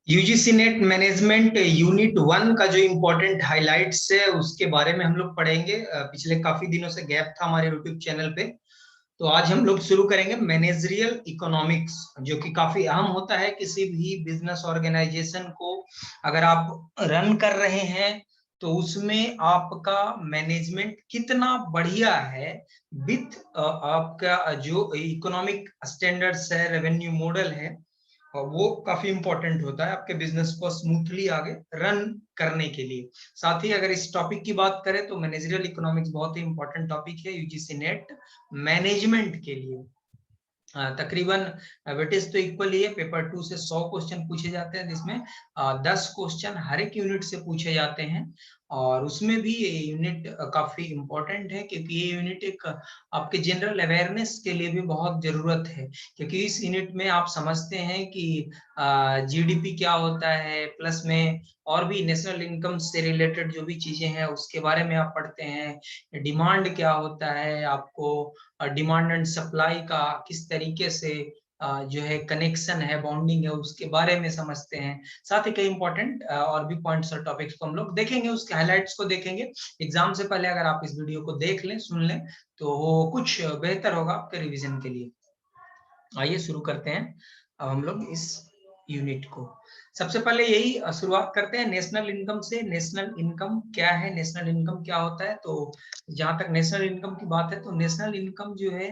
UGC net management unit 1 का जो important highlights है उसके बारे में हम लोग पढ़ेंगे। पिछले काफी दिनों से गैप था हमारे यूट्यूब चैनल पे, तो आज हम लोग शुरू करेंगे मैनेजरियल इकोनॉमिक्स, जो कि काफी अहम होता है किसी भी बिजनेस ऑर्गेनाइजेशन को। अगर आप रन कर रहे हैं तो उसमें आपका मैनेजमेंट कितना बढ़िया है विथ आपका जो इकोनॉमिक स्टैंडर्ड्स है, रेवेन्यू मॉडल है, और वो काफी इंपॉर्टेंट होता है आपके बिजनेस को स्मूथली आगे रन करने के लिए। साथ ही अगर इस टॉपिक की बात करें तो मैनेजरियल इकोनॉमिक्स बहुत ही इंपॉर्टेंट टॉपिक है यूजीसी नेट मैनेजमेंट के लिए। तकरीबन वेटेज तो इक्वल ही है। पेपर 2 से 100 क्वेश्चन पूछे जाते हैं, जिसमें 10 क्वेश्चन हर एक यूनिट से पूछे जाते हैं। और उसमें भी ये यूनिट काफी इंपॉर्टेंट है, क्योंकि ये यूनिट एक आपके जनरल अवेयरनेस के लिए भी बहुत जरूरत है। क्योंकि इस यूनिट में आप समझते हैं कि जीडीपी क्या होता है, प्लस में और भी नेशनल इनकम से रिलेटेड जो भी चीजें हैं उसके बारे में आप पढ़ते हैं। डिमांड क्या होता है, आपको डिमांड एंड सप्लाई का किस तरीके से जो है कनेक्शन है, बॉन्डिंग है, उसके बारे में समझते हैं। साथ ही कई इंपॉर्टेंट और भी पॉइंट्स और टॉपिक्स को हम लोग देखेंगे, उसके हाइलाइट्स को देखेंगे। एग्जाम से पहले अगर आप इस वीडियो को देख लें, सुन लें, तो वो कुछ बेहतर होगा आपके रिवीजन के लिए। आइए शुरू करते हैं अब हम लोग इस यूनिट को। सबसे पहले यही शुरुआत करते हैं नेशनल इनकम से। नेशनल इनकम क्या है, नेशनल इनकम क्या होता है? तो जहां तक नेशनल इनकम की बात है, तो नेशनल इनकम जो है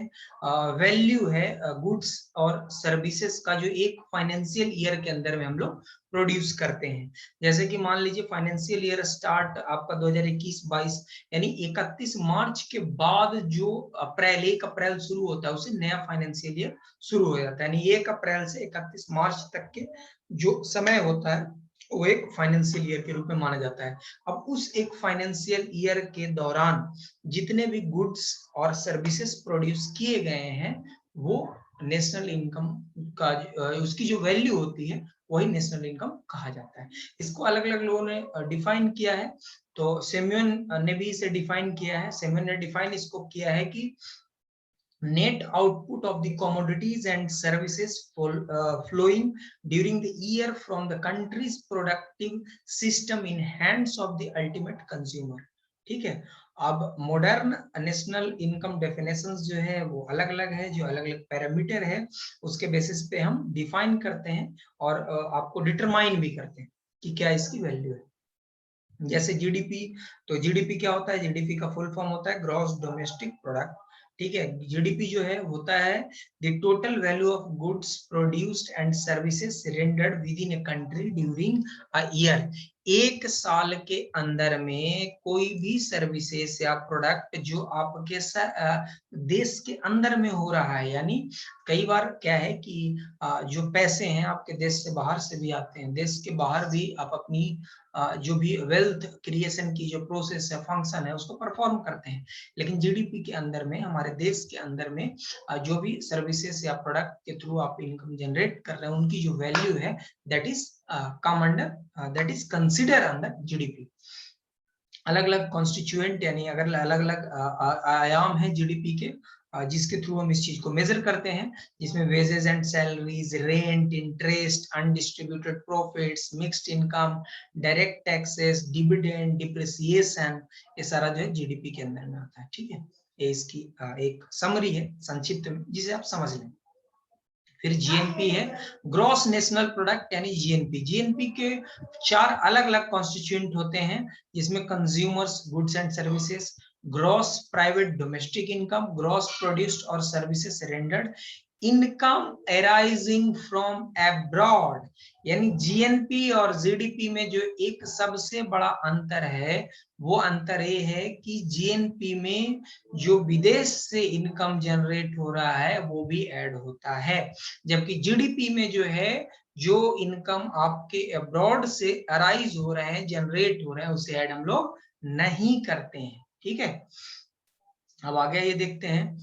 वैल्यू है गुड्स और सर्विसेज का, जो एक फाइनेंशियल ईयर के अंदर में हम लोग प्रोड्यूस करते हैं। जैसे कि मान लीजिए फाइनेंशियल ईयर स्टार्ट आपका 2021-22, यानी 31 मार्च के बाद जो 1 अप्रैल शुरू होता है, उसे नया फाइनेंशियल ईयर शुरू हो जाता है। यानी 1 अप्रैल से 31 मार्च तक के जो समय होता है वो एक फाइनेंशियल ईयर के रूप में माना जाता है। अब उस एक फाइनेंशियल ईयर के दौरान जितने भी गुड्स और सर्विसेज प्रोड्यूस किए गए हैं, वो नेशनल इनकम का उसकी जो वैल्यू होती है वही नेशनल इनकम कहा जाता है। इसको अलग अलग लोगों ने डिफाइन किया है। तो सेम्यून ने भी इसे डिफाइन किया है। सेम्यून ने डिफाइन इसको किया है कि net output of the commodities and services flowing during the year from the country's productive system in hands of the ultimate consumer। ठीक है। अब मॉडर्न नेशनल इनकम डेफिनेशंस जो है वो अलग अलग है, जो अलग अलग पैरामीटर है उसके बेसिस पे हम डिफाइन करते हैं और आपको डिटरमाइन भी करते हैं कि क्या इसकी वैल्यू है। जैसे जीडीपी, तो जीडीपी क्या होता है? जीडीपी का फुल फॉर्म होता है ग्रॉस डोमेस्टिक प्रोडक्ट। ठीक है। जीडीपी जो है होता है the total value of goods produced and services rendered with in a country during a year. एक साल के अंदर में कोई भी सर्विसेज या प्रोडक्ट जो आपके देश के अंदर में हो रहा है, यानी कई बार क्या है कि जो पैसे हैं आपके देश से बाहर से भी आते हैं, देश के बाहर भी आप अपनी जो भी वेल्थ क्रिएशन की जो प्रोसेस है, फंक्शन है, उसको परफॉर्म करते हैं। लेकिन जीडीपी के अंदर में, हमारे देश के अंदर में जो भी सर्विसेज या प्रोडक्ट के थ्रू आप इनकम जनरेट कर रहे हैं, उनकी जो वैल्यू है that is come under, that is consider under GDP. अलग अलग कॉन्स्टिट्यूएंट, यानी अगर अलग अलग आयाम है जीडीपी के, जिसके थ्रू हम इस चीज को मेजर करते हैं, जिसमें wages and salaries, rent, interest, undistributed profits, mixed income, direct taxes, dividend, depreciation, ये सारा जो है जीडीपी के अंदर में आता है। ठीक है। ये इसकी एक समरी है संक्षिप्त में, जिसे आप समझ लें। फिर जीएनपी है ग्रॉस नेशनल प्रोडक्ट, यानी जीएनपी। जीएनपी के 4 अलग अलग कॉन्स्टिट्यूएंट होते हैं, जिसमें consumers goods and services, gross private domestic income, gross produced और services rendered, income arising from abroad. यानी जीएनपी और जीडीपी में जो एक सबसे बड़ा अंतर है, वो अंतर ये है कि जीएनपी में जो विदेश से इनकम जनरेट हो रहा है वो भी ऐड होता है, जबकि जीडीपी में जो है, जो इनकम आपके अब्रॉड से अराइज हो रहे हैं, जनरेट हो रहे हैं, उसे ऐड हम लोग नहीं करते हैं। ठीक है। अब आगे ये देखते हैं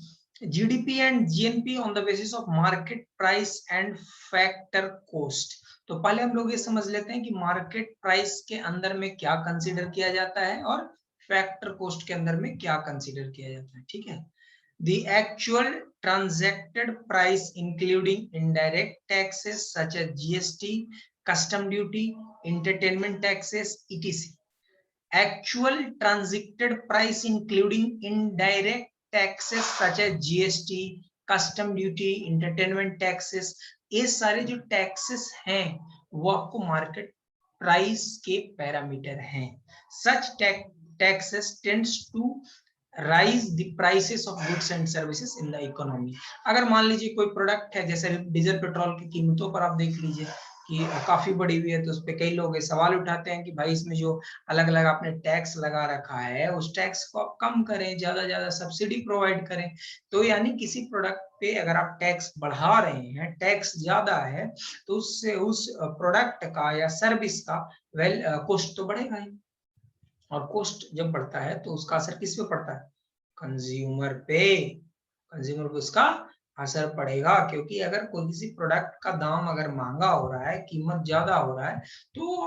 GDP and GNP on the basis of market price and factor cost. तो पहले हम लोग ये समझ लेते हैं कि मार्केट प्राइस के अंदर में क्या कंसीडर किया जाता है और फैक्टर कॉस्ट के अंदर में क्या कंसीडर किया जाता है। ठीक है। The actual transacted price including indirect taxes such as GST, custom duty, entertainment taxes, etc. Actual transacted price including indirect taxes such as GST, custom duty, entertainment taxes, ये सारे जो टैक्सेस हैं वो आपको मार्केट प्राइस के parameter हैं. Such taxes tends to rise the prices of goods and services in the economy. अगर मान लीजिए कोई प्रोडक्ट है, जैसे डीजल पेट्रोल की कीमतों पर आप देख लीजिए कि काफी बढ़ी हुई है, तो उस पर कई लोग सवाल उठाते हैं कि भाई इसमें जो अलग अलग आपने टैक्स लगा रखा है उस टैक्स को आप कम करें, ज्यादा सब्सिडी प्रोवाइड करें. तो यानी किसी प्रोडक्ट पे अगर आप टैक्स बढ़ा रहे हैं, टैक्स ज्यादा है, तो उससे उस प्रोडक्ट का या सर्विस का कॉस्ट तो बढ़ेगा ही. और कॉस्ट जब बढ़ता है तो उसका असर किस पे पड़ता है? कंज्यूमर पे. कंज्यूमर पे उसका असर पड़ेगा, क्योंकि अगर कोई किसी प्रोडक्ट का दाम अगर महंगा हो रहा है, कीमत ज्यादा हो रहा है, तो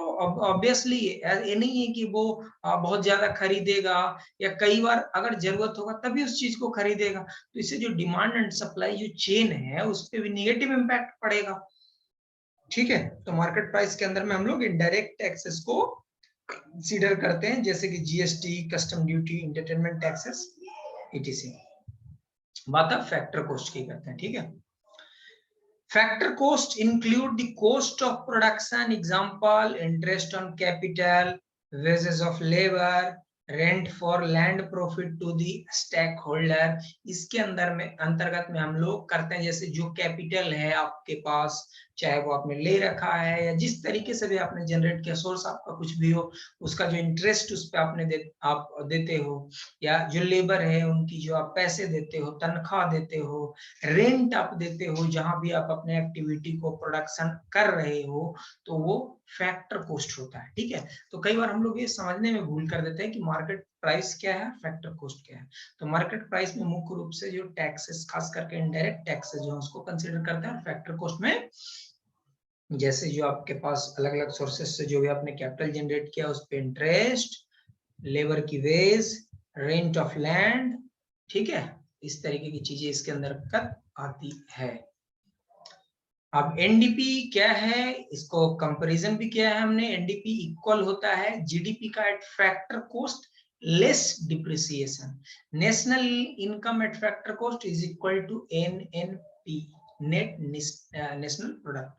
ऑब्वियसली ये नहीं है कि वो बहुत ज्यादा खरीदेगा, या कई बार अगर जरूरत होगा तभी उस चीज को खरीदेगा. तो इससे जो डिमांड एंड सप्लाई जो चेन है उस पर भी निगेटिव इम्पैक्ट पड़ेगा. ठीक है, तो मार्केट प्राइस के अंदर में हम लोग इनडायरेक्ट टैक्सेस को कंसीडर करते हैं, जैसे कि GST, custom duty, entertainment taxes, etc. बात अब फैक्टर कॉस्ट की करते हैं. ठीक है, factor cost include the cost of production, example interest on capital, wages of labour, rent for land, profit to the stakeholder. इसके अंदर में अंतर्गत में हम लोग करते हैं, जैसे जो कैपिटल है आपके पास, चाहे वो आपने ले रखा है या जिस तरीके से भी आपने जनरेट किया, सोर्स आपका कुछ भी हो, उसका जो इंटरेस्ट उस पर आपने आप देते हो, या जो लेबर है उनकी जो आप पैसे देते हो, तनख्वाह देते हो, रेंट आप देते हो, जहां भी आप अपने एक्टिविटी को प्रोडक्शन कर रहे हो, तो वो फैक्टर कॉस्ट होता है. ठीक है, तो कई बार हम लोग ये समझने में भूल कर देते हैं कि मार्केट प्राइस क्या है, फैक्टर कॉस्ट क्या है. तो मार्केट प्राइस में मुख्य रूप से जो टैक्सेस, खास करके इनडायरेक्ट टैक्सेस जो है उसको कंसीडर करते हैं. फैक्टर कॉस्ट में जैसे जो आपके पास अलग अलग सोर्सेस से जो भी आपने कैपिटल जनरेट किया उस पे इंटरेस्ट, लेबर की वेज, रेंट ऑफ लैंड, ठीक है, इस तरीके की चीजें इसके अंदर आती है. अब एनडीपी क्या है, इसको कंपैरिजन भी किया है हमने. एनडीपी इक्वल होता है जीडीपी का at factor cost less depreciation. National income at factor cost is equal to NNP, net national product.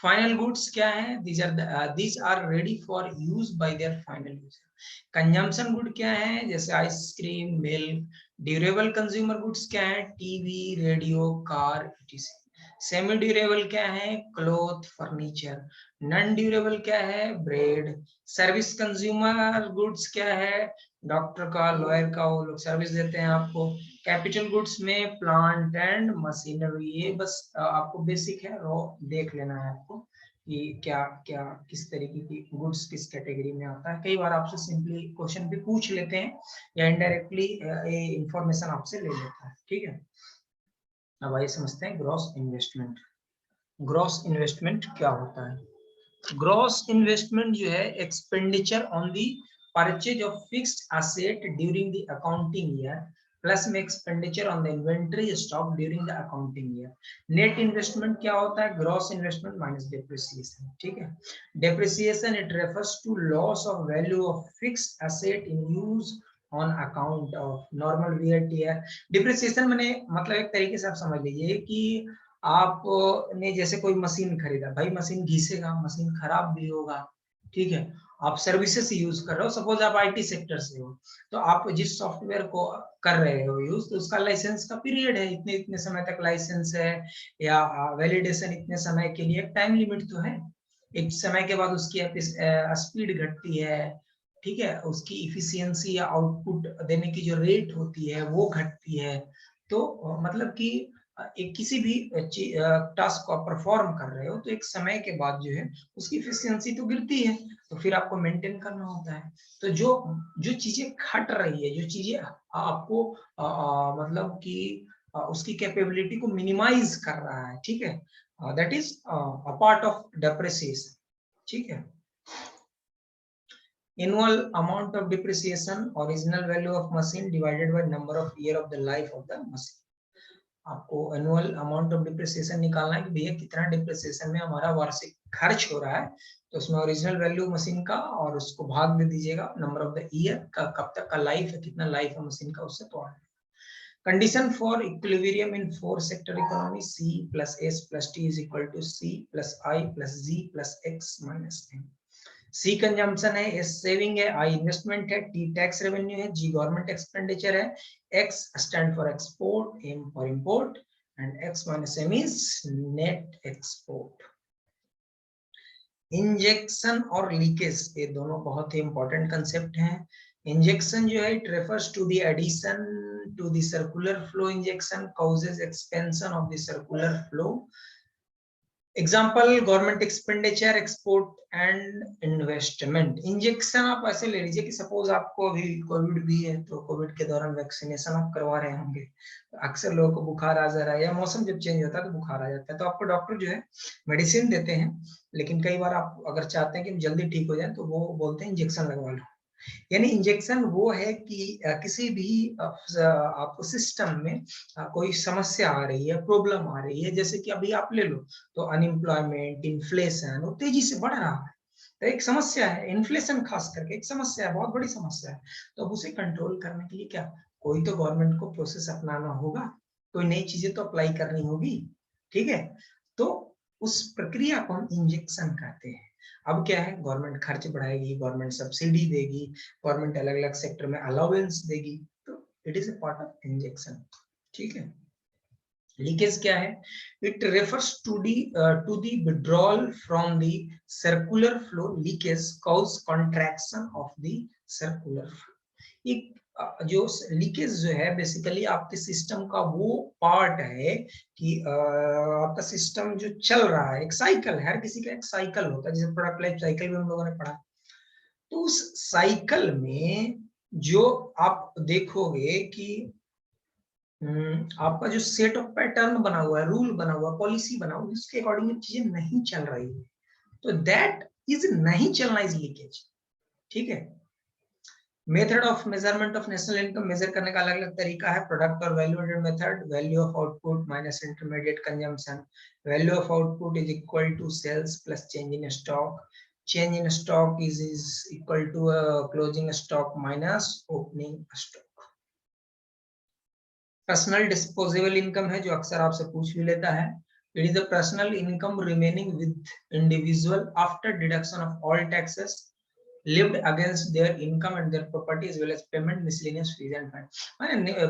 Final goods क्या है, these are ready for use by their final user. Consumption good क्या है, जैसे ice cream, milk. Durable consumer goods क्या है, TV, radio, car, etc. Semi durable क्या है, cloth, furniture. Non durable क्या है, ब्रेड. सर्विस कंज्यूमर गुड्स क्या है, डॉक्टर का, लॉयर का, वो लोग सर्विस देते हैं आपको. कैपिटल गुड्स में प्लांट एंड मशीनरी. ये बस आपको बेसिक है, रो देख लेना है आपको कि क्या क्या किस तरीके की गुड्स किस कैटेगरी में आता है. कई बार आपसे सिंपली क्वेश्चन भी पूछ लेते हैं या इनडायरेक्टली ये इंफॉर्मेशन आपसे ले लेता है. ठीक है, अब आइए समझते हैं ग्रॉस इन्वेस्टमेंट. ग्रॉस इन्वेस्टमेंट क्या होता है? ग्रॉस इन्वेस्टमेंट जो है expenditure on the purchase of fixed asset during the accounting year plus में expenditure on the inventory stock during the accounting year. Net investment क्या होता है? Gross investment minus depreciation. ठीक है, depreciation it refers to loss of value of fixed asset in use on account of normal wear tear. Depreciation मैंने मतलब एक तरीके से आप समझ लीजिए कि आपने जैसे कोई मशीन खरीदा, भाई मशीन घिसेगा, मशीन खराब भी होगा. ठीक है, आप सर्विसेज यूज कर रहे हो, सपोज आप आईटी सेक्टर से हो, तो आप जिस सॉफ्टवेयर को कर रहे हो यूज, तो उसका लाइसेंस का पीरियड है, इतने इतने समय तक लाइसेंस है, या वैलिडेशन इतने समय के लिए, टाइम लिमिट तो है. एक समय के बाद उसकी स्पीड घटती है. ठीक है, उसकी इफिशियंसी या आउटपुट देने की जो रेट होती है वो घटती है. तो मतलब कि एक किसी भी टास्क को आप परफॉर्म कर रहे हो तो एक समय के बाद जो है उसकी एफिशिएंसी तो गिरती है, तो फिर आपको मेंटेन करना होता है. तो जो जो चीजें घट रही है, जो चीजें आपको मतलब कि उसकी कैपेबिलिटी को मिनिमाइज कर रहा है, ठीक है, that is a part of depreciation. ठीक है, annual amount of depreciation, original value of machine divided by number of year of the life of the machine. आपको एनुअल अमाउंट ऑफ डिप्रिसिएशन निकालना है कि भैया कितना डिप्रिसिएशन में हमारा वार्षिक खर्च हो रहा है, तो उसमें ओरिजिनल वैल्यू मशीन का और उसको भाग दे दीजिएगा नंबर ऑफ द ईयर का, कब तक का लाइफ है, कितना लाइफ है मशीन का, उससे तोड़। Condition for equilibrium in four sector economy, C plus S plus T is equal to C plus I plus Z plus X minus M. C consumption है, S सेविंग है, I investment है, T tax revenue है, G government expenditure है, X stand for export, M for import and X minus M is net export. Injection और leakage ये दोनों बहुत ही इंपॉर्टेंट कंसेप्ट हैं। इंजेक्शन जो है it refers to the addition to the circular flow, injection causes expansion of the circular flow. Example government expenditure, export and investment. Injection आप ऐसे ले लीजिए कि सपोज आपको अभी कोविड भी है, तो कोविड के दौरान वैक्सीनेशन आप करवा रहे होंगे, अक्सर लोगों को बुखार आ जा रहा है या मौसम जब चेंज होता है तो बुखार आ जाता है, तो आपको डॉक्टर जो है मेडिसिन देते हैं, लेकिन कई बार आप अगर चाहते हैं कि जल्दी ठीक हो जाए तो वो बोलते हैं इंजेक्शन लगवा लो। यानी इंजेक्शन वो है कि किसी भी आपको सिस्टम में कोई समस्या आ रही है, प्रॉब्लम आ रही है, जैसे कि अभी आप ले लो तो अनएम्प्लॉयमेंट, इन्फ्लेशन वो तेजी से बढ़ रहा है, तो एक समस्या है, इन्फ्लेशन खास करके एक समस्या है, बहुत बड़ी समस्या है। तो अब उसे कंट्रोल करने के लिए क्या, कोई तो गवर्नमेंट को प्रोसेस अपनाना होगा, कोई नई चीजें तो अप्लाई करनी होगी, ठीक है, तो उस प्रक्रिया को हम इंजेक्शन कहते हैं। अब क्या है, गवर्नमेंट खर्च बढ़ाएगी, गवर्नमेंट सब्सिडी देगी, गवर्नमेंट अलग अलग सेक्टर में अलाउंस देगी, तो it is a part of injection, ठीक है। लीकेज क्या है, it refers to the withdrawal from the circular flow, leakage cause contraction of the circular flow. एक जो लीकेज जो है बेसिकली आपके सिस्टम का वो पार्ट है कि आपका सिस्टम जो चल रहा है, एक साइकिल है, हर किसी का एक साइकिल होता है, जैसे प्रोडक्ट लाइफ साइकिल भी हम लोगों ने पढ़ा, तो उस साइकिल में जो आप देखोगे कि आपका जो सेट ऑफ पैटर्न बना हुआ है, रूल बना हुआ, पॉलिसी बना हुआ, उसके अकॉर्डिंग चीजें नहीं चल रही है, तो दैट इज नहीं चलना इज लीकेज, ठीक है। Method of measurement of national income, measure करने का अलग अलग तरीका है, प्रोडक्ट और value added method, value of output minus intermediate consumption, value of output is equal to sales plus change in stock, change in stock is equal to closing stock minus opening stock. Personal disposable income है जो अक्सर आपसे पूछ भी लेता है, it is the personal income remaining with individual after deduction of all taxes lived against their income and their property as well as payment miscellaneous fees and fine।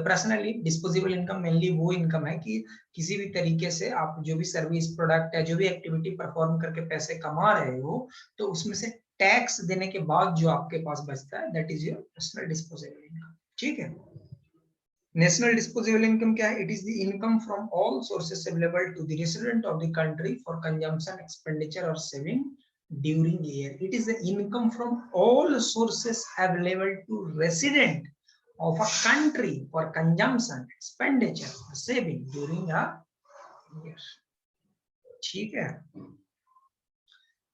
Personally disposable income mainly वो income है कि किसी भी तरीके से आप जो भी सर्विस, प्रोडक्ट या जो भी एक्टिविटी परफॉर्म करके पैसे कमा रहे हो, तो उसमें से टैक्स देने के बाद जो आपके पास बचता है, that is your personal disposable income, ठीक है। नेशनल डिस्पोजेबल इनकम क्या है, it is the income from all sources available to the resident of the country for consumption, expenditure और saving during the year। It is the income from all sources available to resident of a country for consumption, expenditure, saving during a year, ठीक है।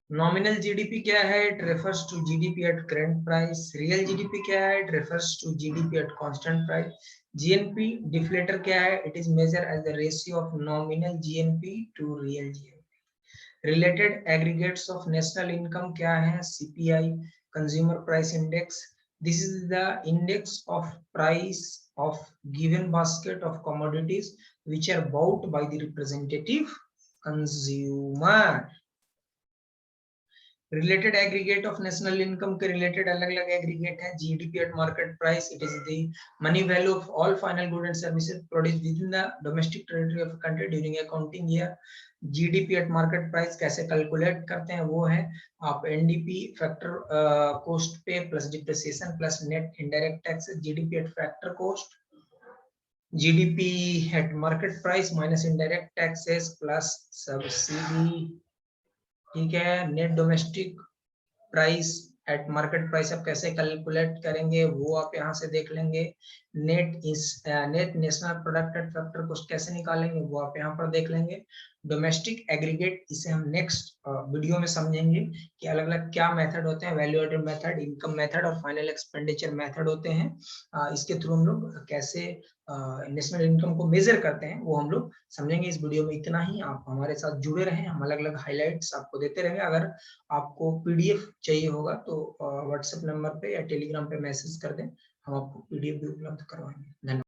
Nominal GDP क्या है, it refers to GDP at current price. Real GDP क्या है, it refers to GDP at constant price. GNP deflator क्या है, it is measure as the ratio of nominal GNP to real GNP. Related aggregates of national income क्या है, CPI, consumer price index, this is the index of price of given basket of commodities which are bought by the representative consumer। Related aggregate of national income के related अलग अलग aggregate है, GDP at market price, it is the money value of all final good and services produced with in the domestic territory of country during accounting year. GDP at market price कैसे calculate करते हैं, वो है आप NDP factor cost पे plus depreciation plus net indirect taxes, GDP at factor cost, GDP at market price minus indirect taxes plus subsidy, ठीक है। Net domestic price at market price आप कैसे कैलकुलेट करेंगे वो आप यहाँ से देख लेंगे। Net national product at factor cost कैसे निकालेंगे वो आप यहाँ पर देख लेंगे। डोमेस्टिक एग्रीगेट इसे हम नेक्स्ट वीडियो में समझेंगे कि अलग अलग क्या मेथड होते हैं, value added method, income method और फाइनल एक्सपेंडिचर मेथड होते हैं। इसके थ्रू हम लोग कैसे नेशनल इनकम को मेजर करते हैं वो हम लोग समझेंगे इस वीडियो में। इतना ही, आप हमारे साथ जुड़े रहें, हम अलग अलग हाइलाइट्स आपको देते रहेंगे। अगर आपको पीडीएफ चाहिए होगा तो व्हाट्सएप नंबर पे या टेलीग्राम पे मैसेज कर दें, हम आपको पीडीएफ भी उपलब्ध करवाएंगे। धन्यवाद।